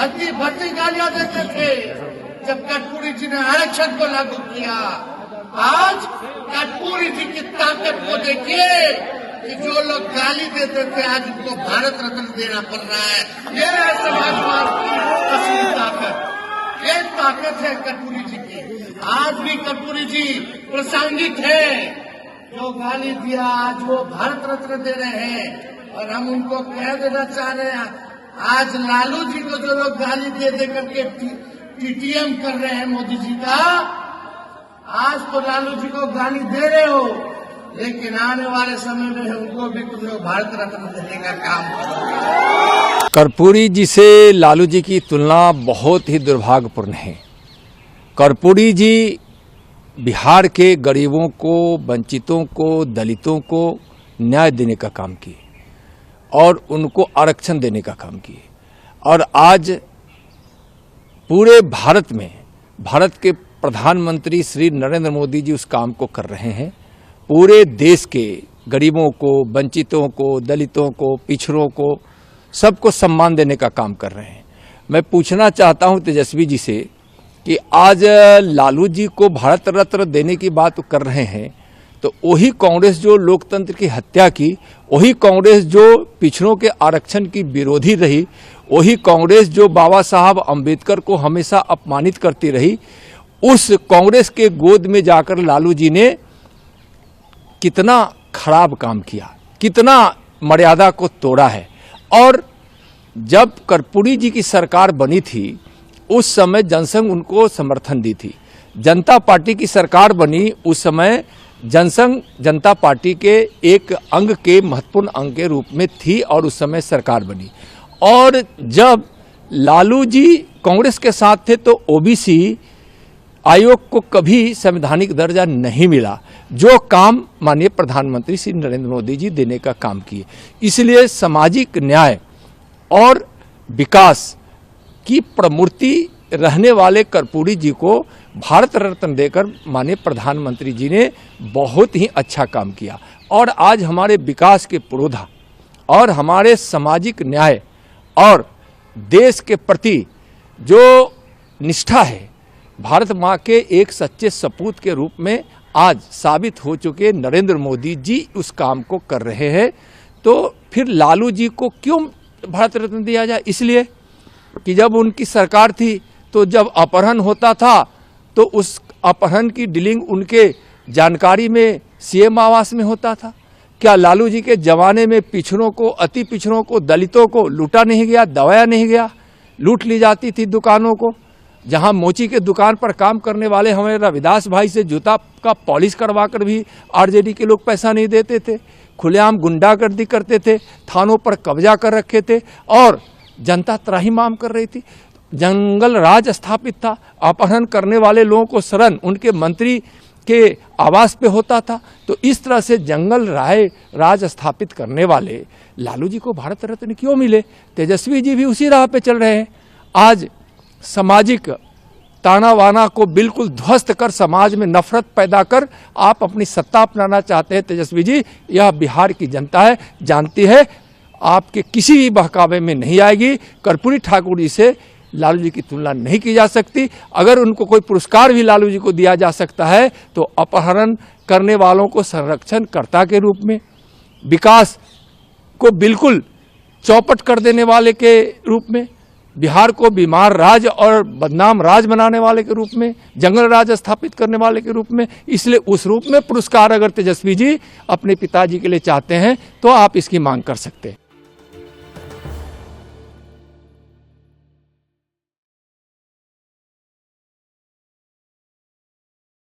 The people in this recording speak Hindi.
भर्ती गालियां देते थे जब कर्पूरी जी ने आरक्षण को लागू किया। आज कर्पूरी जी की ताकत को देखिए कि जो लोग गाली देते थे आज उनको भारत रत्न देना पड़ रहा है। ये है समाजवाद की असली ताकत, ये ताकत है कर्पूरी जी की। आज भी कर्पूरी जी प्रासंगिक है, जो गाली दिया आज वो भारत रत्न दे रहे हैं। और हम उनको कह देना चाह रहे हैं, आज लालू जी को जो लोग गाली दे दे करके टीटीएम कर रहे हैं मोदी जी का, आज तो लालू जी को गाली दे रहे हो, लेकिन आने वाले समय में उनको भी कुछ लोग भारत रत्न देने का काम करेंगे। कर्पूरी जी से लालू जी की तुलना बहुत ही दुर्भाग्यपूर्ण है। कर्पूरी जी बिहार के गरीबों को, वंचितों को, दलितों को न्याय देने का काम किए और उनको आरक्षण देने का काम किए। और आज पूरे भारत में भारत के प्रधानमंत्री श्री नरेंद्र मोदी जी उस काम को कर रहे हैं। पूरे देश के गरीबों को, वंचितों को, दलितों को, पिछड़ों को, सबको सम्मान देने का काम कर रहे हैं। मैं पूछना चाहता हूं तेजस्वी जी से कि आज लालू जी को भारत रत्न देने की बात कर रहे हैं, तो वही कांग्रेस जो लोकतंत्र की हत्या की, वही कांग्रेस जो पिछड़ों के आरक्षण की विरोधी रही, वही कांग्रेस जो बाबा साहब अम्बेडकर को हमेशा अपमानित करती रही, उस कांग्रेस के गोद में जाकर लालू जी ने कितना खराब काम किया, कितना मर्यादा को तोड़ा है। और जब कर्पूरी जी की सरकार बनी थी उस समय जनसंघ उनको समर्थन दी थी। जनता पार्टी की सरकार बनी उस समय जनसंघ जनता पार्टी के एक अंग के महत्वपूर्ण अंग के रूप में थी और उस समय सरकार बनी। और जब लालू जी कांग्रेस के साथ थे तो ओबीसी आयोग को कभी संवैधानिक दर्जा नहीं मिला, जो काम माननीय प्रधानमंत्री श्री नरेंद्र मोदी जी देने का काम किए। इसलिए सामाजिक न्याय और विकास की प्रमूर्ति रहने वाले कर्पूरी जी को भारत रत्न देकर माननीय प्रधानमंत्री जी ने बहुत ही अच्छा काम किया। और आज हमारे विकास के पुरोधा और हमारे सामाजिक न्याय और देश के प्रति जो निष्ठा है, भारत माँ के एक सच्चे सपूत के रूप में आज साबित हो चुके नरेंद्र मोदी जी उस काम को कर रहे हैं। तो फिर लालू जी को क्यों भारत रत्न दिया जाए? इसलिए कि जब उनकी सरकार थी तो जब अपहरण होता था तो उस अपहरण की डीलिंग उनके जानकारी में सीएम आवास में होता था। क्या लालू जी के जमाने में पिछड़ों को, अति पिछड़ों को, दलितों को लूटा नहीं गया, दबाया नहीं गया? लूट ली जाती थी दुकानों को। जहां मोची के दुकान पर काम करने वाले हमारे रविदास भाई से जूता का पॉलिश करवा कर भी आरजेडी के लोग पैसा नहीं देते थे। खुलेआम गुंडागर्दी करते थे, थानों पर कब्जा कर रखे थे और जनता त्राहिमाम कर रही थी। जंगल राज स्थापित था। अपहरण करने वाले लोगों को शरण उनके मंत्री के आवास पे होता था। तो इस तरह से जंगल राज स्थापित करने वाले लालू जी को भारत रत्न क्यों मिले? तेजस्वी जी भी उसी राह पे चल रहे हैं। आज सामाजिक ताना वाना को बिल्कुल ध्वस्त कर समाज में नफरत पैदा कर आप अपनी सत्ता अपनाना चाहते हैं। तेजस्वी जी, यह बिहार की जनता है, जानती है, आपके किसी भी बहकावे में नहीं आएगी। कर्पूरी ठाकुर जी से लालू जी की तुलना नहीं की जा सकती। अगर उनको कोई पुरस्कार भी लालू जी को दिया जा सकता है तो अपहरण करने वालों को संरक्षणकर्ता के रूप में, विकास को बिल्कुल चौपट कर देने वाले के रूप में, बिहार को बीमार राज और बदनाम राज बनाने वाले के रूप में, जंगल राज स्थापित करने वाले के रूप में। इसलिए उस रूप में पुरस्कार अगर तेजस्वी जी अपने पिताजी के लिए चाहते हैं तो आप इसकी मांग कर सकते हैं।